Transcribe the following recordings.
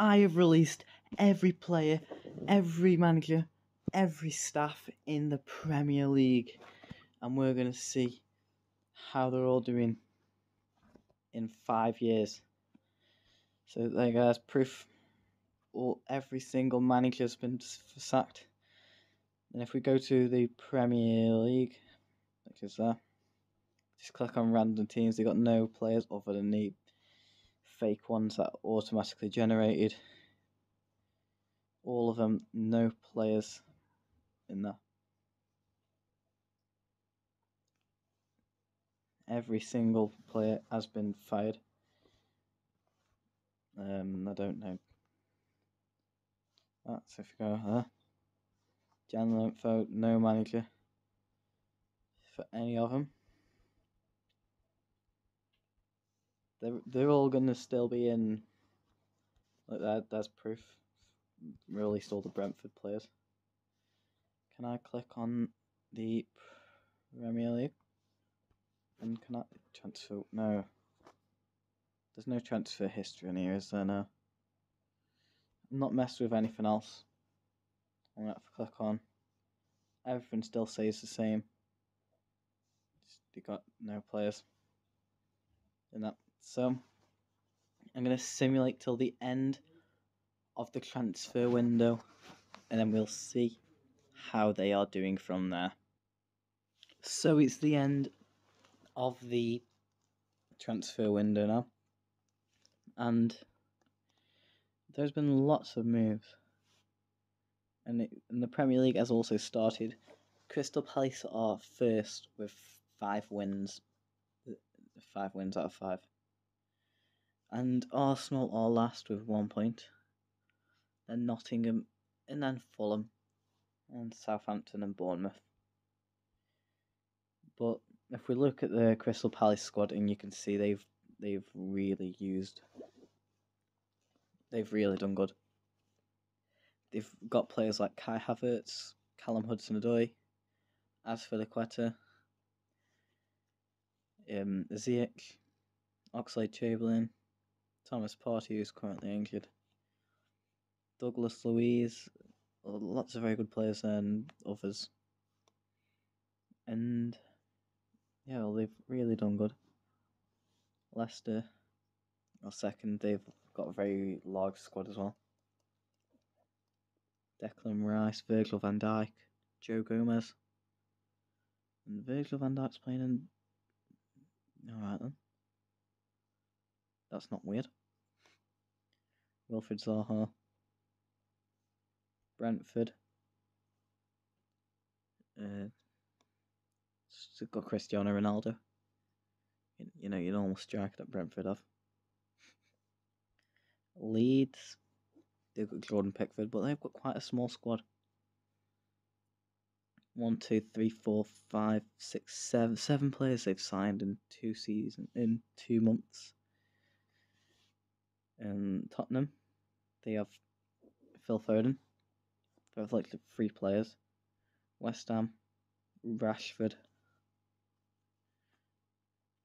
I have released every player, every manager, every staff in the Premier League, and we're going to see how they're all doing in 5 years. So there you go, that's proof. Every single manager has been sacked. And if we go to the Premier League, which is there, just click on random teams. They got no players other than the fake ones that are automatically generated. All of them, no players in there. Every single player has been fired. I don't know. That's if you go there. General info, no manager for any of them. They're all gonna still be in. Like that. That's proof. Released all the Brentford players. Can I click on the Premier League? And can I transfer? No. There's no transfer history in here, is there? No. I'm not messed with anything else. I'm gonna have to click on. Everything still stays the same. You got no players in that. So I'm gonna simulate till the end of the transfer window, and then we'll see how they are doing from there. So it's the end of the transfer window now, and there's been lots of moves, and the Premier League has also started. Crystal Palace are first with 5 wins, 5 wins out of 5, and Arsenal are last with 1 point. Then Nottingham, and then Fulham, and Southampton and Bournemouth. But if we look at the Crystal Palace squad, and you can see they've really done good. They've got players like Kai Havertz, Callum Hudson-Odoi, Azpilicueta, Ziyech, Oxlade-Chamberlain, Thomas Partey, who's currently injured, Douglas Luiz, lots of very good players and others. And yeah, well, they've really done good. Leicester are second. They've got a very large squad as well. Declan Rice, Virgil van Dijk, Joe Gomez. And Virgil van Dijk's playing in... Alright then. That's not weird. Wilfried Zaha. Brentford. Got Cristiano Ronaldo. You know, your normal striker that Brentford have. Leeds. They've got Jordan Pickford, but they've got quite a small squad. 1, 2, 3, 4, 5, 6, 7. 7 players they've signed in 2 months. And Tottenham, they have Phil Foden. They have like 3 players. West Ham, Rashford,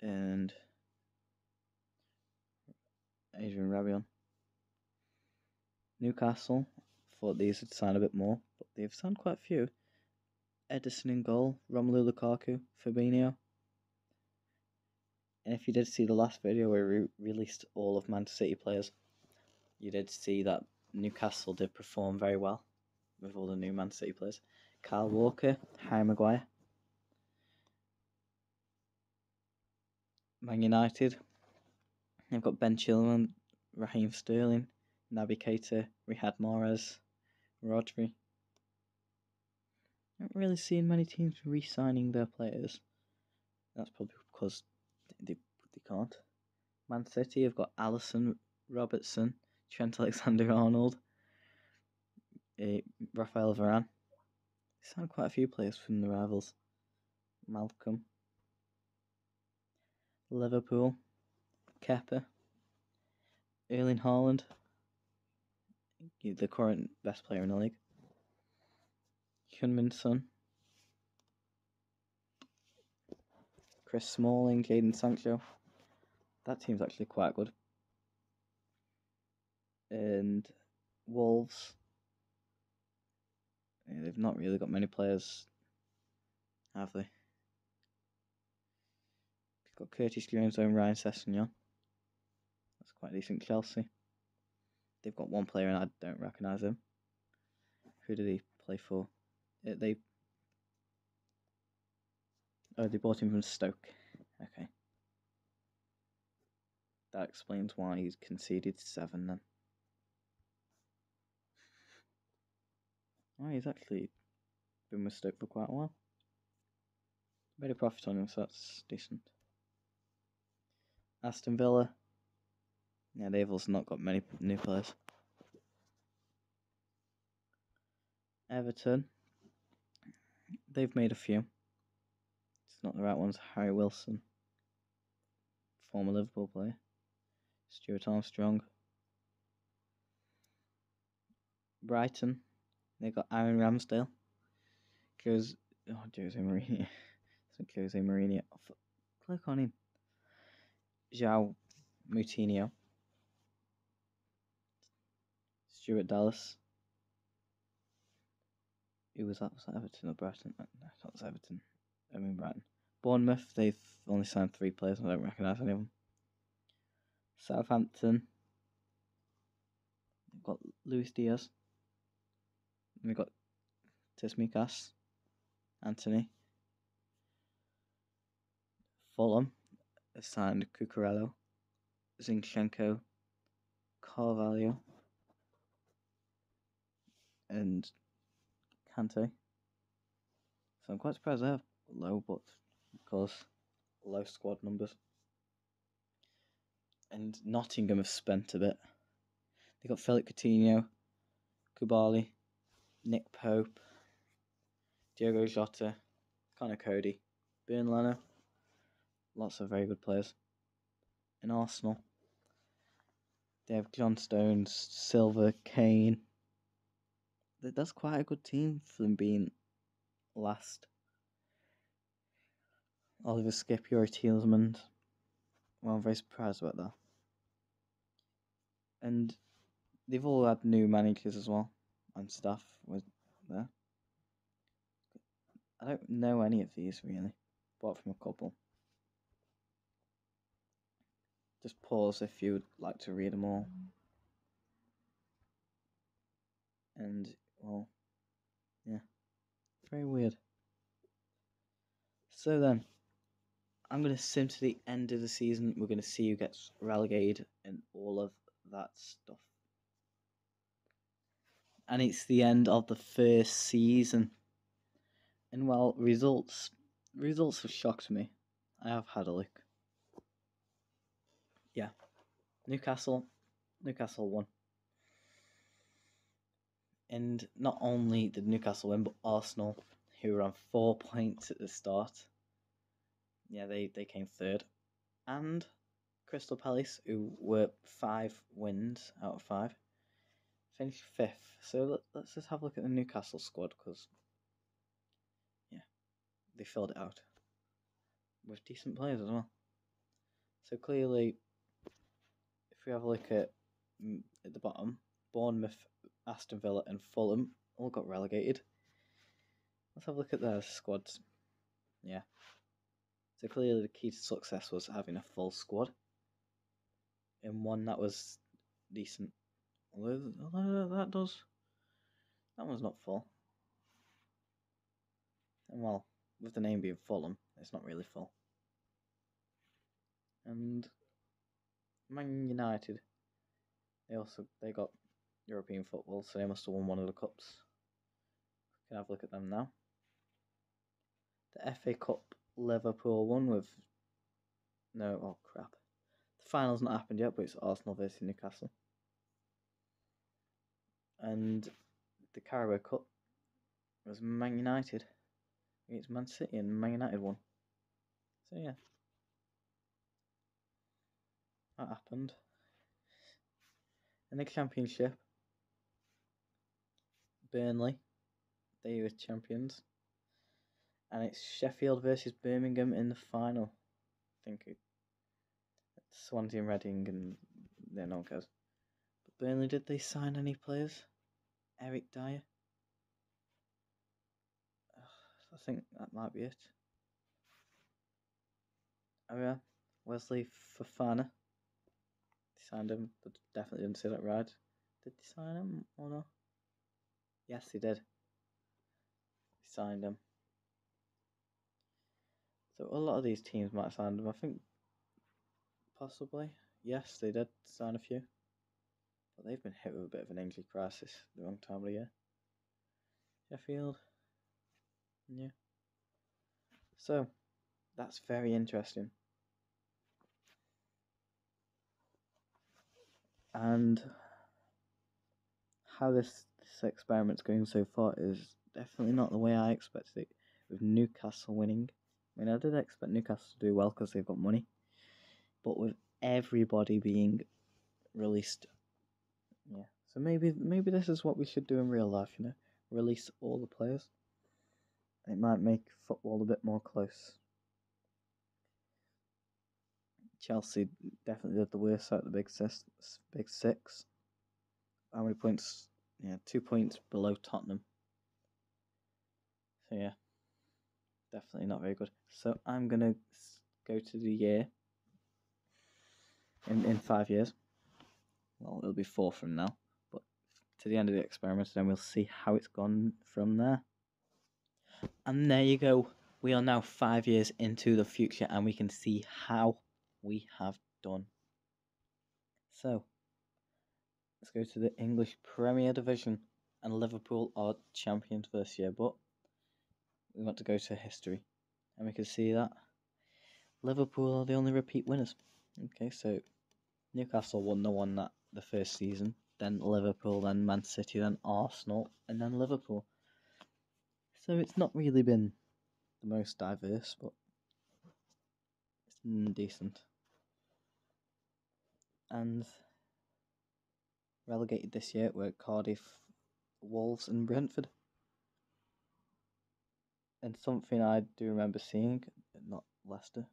and Adrian Rabiot. Newcastle, thought these would sign a bit more, but they've signed quite a few. Edison in goal, Romelu Lukaku, Fabinho. And if you did see the last video where we released all of Manchester City players, you did see that Newcastle did perform very well with all the new Man City players. Kyle Walker, Harry Maguire. Man United, they've got Ben Chilwell, Raheem Sterling, Naby Keita, Riyad Mahrez, Rodri. Not really seeing many teams re-signing their players. That's probably because they can't. Man City have got Alisson, Robertson, Trent Alexander-Arnold, Raphael Varane. They signed quite a few players from the rivals. Malcolm. Liverpool, Kepa, Erling Haaland, the current best player in the league. Heung-min Son, Chris Smalling, Jadon Sancho. That team's actually quite good. And Wolves. Yeah, they've not really got many players, have they? They've got Curtis Jones and Ryan Sessegnon. That's quite decent. Chelsea. They've got one player and I don't recognise him. Who did he play for? They bought him from Stoke. Okay. That explains why he's conceded 7 then. Oh, he's actually been with Stoke for quite a while. Made a profit on him, so that's decent. Aston Villa. Yeah, they've also not got many new players. Everton. They've made a few. It's not the right ones. Harry Wilson. Former Liverpool player. Stuart Armstrong. Brighton. They got Aaron Ramsdale. Jose Mourinho. It's Jose Mourinho. Click on him. João Moutinho. Stuart Dallas. Who was that? Was that Everton or Brighton? No, that was Everton. I mean Brighton. Bournemouth, they've only signed 3 players. I don't recognise any of them. Southampton. They've got Luis Diaz. And we've got Tsimikas. Anthony. Fulham have signed Cucurella, Zinchenko, Carvalho, and Kante. So I'm quite surprised they have low, but of course, low squad numbers. And Nottingham have spent a bit. They got Philip Coutinho, Kubali, Nick Pope, Diogo Jota, Connor Cody, Bern Leno. Lots of very good players. In Arsenal, they have John Stones, Silva, Kane. That's quite a good team for them being last. Oliver Skip, Yuri Tielemans. Well, I'm very surprised about that. And they've all had new managers as well, and staff was there. I don't know any of these really, apart from a couple. Just pause if you would like to read them all. And, well, yeah, very weird. So then, I'm going to sim to the end of the season. We're going to see who gets relegated and all of that stuff. And it's the end of the first season. And well, results have shocked me. I have had a look. Yeah. Newcastle won. And not only did Newcastle win, but Arsenal, who were on 4 points at the start, yeah, they came third. And Crystal Palace, who were 5 wins out of 5, finished 5th. So let's just have a look at the Newcastle squad, because, yeah, they filled it out with decent players as well. So clearly, if we have a look at the bottom, Bournemouth, Aston Villa and Fulham all got relegated. Let's have a look at their squads. Yeah. So clearly the key to success was having a full squad. And one that was decent. Although that one's not full. And well, with the name being Fulham, it's not really full. And Man United, they got European football, so they must have won one of the cups. Can have a look at them now. The FA Cup, Liverpool won with the final's not happened yet, but it's Arsenal versus Newcastle. And the Carabao Cup was Man United against Man City, and Man United won. So yeah, that happened. In the Championship, Burnley, they were champions, and it's Sheffield versus Birmingham in the final. I think it's Swansea and Reading, and no one cares. But Burnley, did they sign any players? Eric Dyer? I think that might be it. Oh yeah, Wesley Fofana. They signed him, but definitely didn't say that right. Did they sign him or no? Yes, they did. They signed him. So a lot of these teams might have signed him. I think possibly. Yes, they did sign a few. But they've been hit with a bit of an injury crisis the wrong time of the year. Sheffield. Yeah. So, that's very interesting. And how this experiment's going so far is definitely not the way I expected it, with Newcastle winning. I mean, I did expect Newcastle to do well because they've got money. But with everybody being released, yeah. So maybe this is what we should do in real life, you know? Release all the players. It might make football a bit more close. Chelsea definitely did the worst out of the big six. How many points? Yeah, 2 points below Tottenham. So yeah, definitely not very good. So I'm gonna go to the year in 5 years. Well, it'll be 4 from now, but to the end of the experiment, then we'll see how it's gone from there. And there you go. We are now 5 years into the future, and we can see how we have done. So let's go to the English Premier Division, and Liverpool are champions this year, but we want to go to history, and we can see that Liverpool are the only repeat winners. Okay, so Newcastle won the first season, then Liverpool, then Man City, then Arsenal, and then Liverpool. So it's not really been the most diverse, but it's been decent. And relegated this year were Cardiff, Wolves, and Brentford. And something I do remember seeing, not Leicester,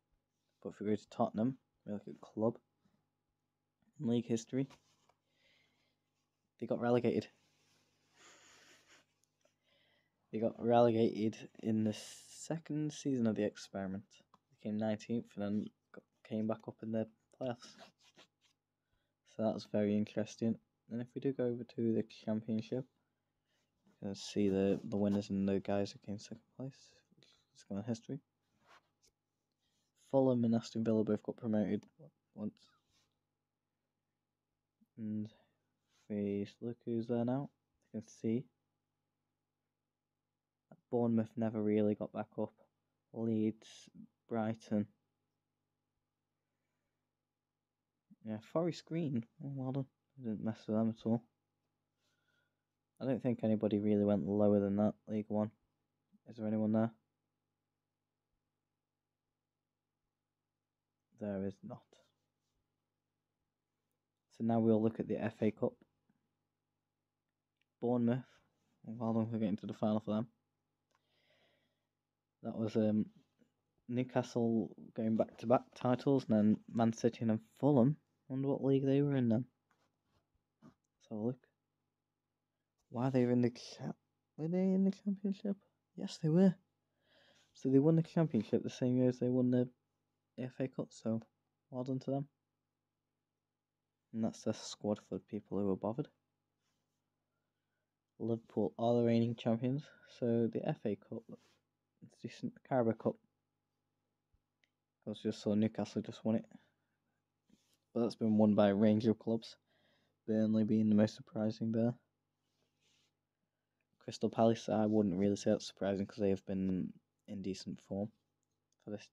but if we go to Tottenham, we look at club in league history, they got relegated. They got relegated in the second season of the experiment. They came 19th and then came back up in the playoffs. So that was very interesting. And if we do go over to the championship, you can see the winners and the guys who came second place. Let's go on history. Fulham and Aston Villa both got promoted once. And if we look who's there now, you can see that Bournemouth never really got back up. Leeds, Brighton. Yeah, Forest Green. Oh, well done. I didn't mess with them at all. I don't think anybody really went lower than that, League One. Is there anyone there? There is not. So now we'll look at the FA Cup. Bournemouth. Well done for getting to the final for them. That was Newcastle going back-to-back titles, and then Man City and then Fulham. Wonder what league they were in then. Let's have a look. Why they were in the were they in the Championship? Yes, they were. So they won the Championship the same year as they won the FA Cup. So well done to them. And that's the squad for people who were bothered. Liverpool are the reigning champions. So the FA Cup, it's decent. The Carabao Cup, I was just saw Newcastle just won it. But that's been won by a range of clubs. Burnley being the most surprising there. Crystal Palace, I wouldn't really say that's surprising because they have been in decent form for this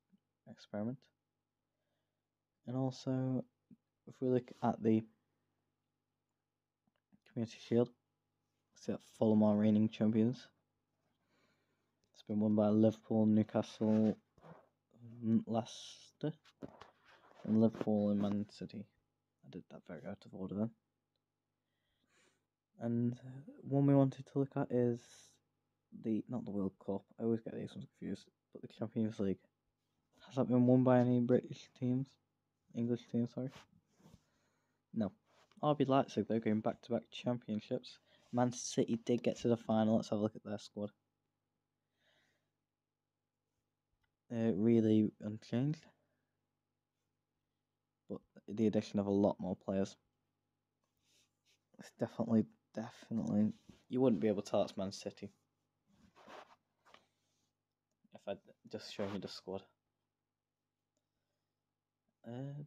experiment. And also, if we look at the Community Shield, see that Fulham are reigning champions. It's been won by Liverpool, Newcastle, Leicester, and Liverpool and Man City. I did that very out of order then. And one we wanted to look at is not the World Cup. I always get these ones confused, but the Champions League. Has that been won by any British teams? English teams, sorry. No, RB Leipzig, they're going back-to-back championships. Man City did get to the final. Let's have a look at their squad. Really unchanged, but the addition of a lot more players. It's definitely, you wouldn't be able to tell it's Man City if I'd just shown you the squad.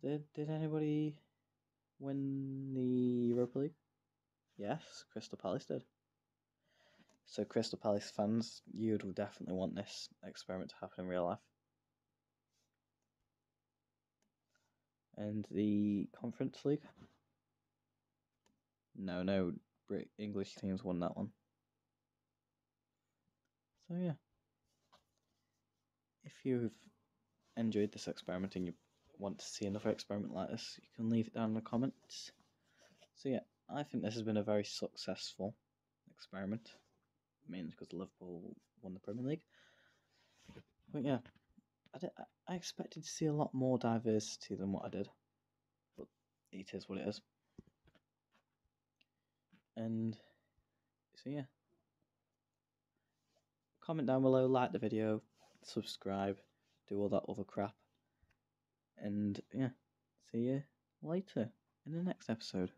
Did anybody win the Europa League? Yes, Crystal Palace did. So Crystal Palace fans, you would definitely want this experiment to happen in real life. And the Conference League? No English teams won that one. So yeah, if you've enjoyed this experiment and you want to see another experiment like this, you can leave it down in the comments. So yeah, I think this has been a very successful experiment, mainly because Liverpool won the Premier League. But yeah, I expected to see a lot more diversity than what I did, but it is what it is. And so yeah, comment down below, like the video, subscribe, do all that other crap, and yeah, see you later in the next episode.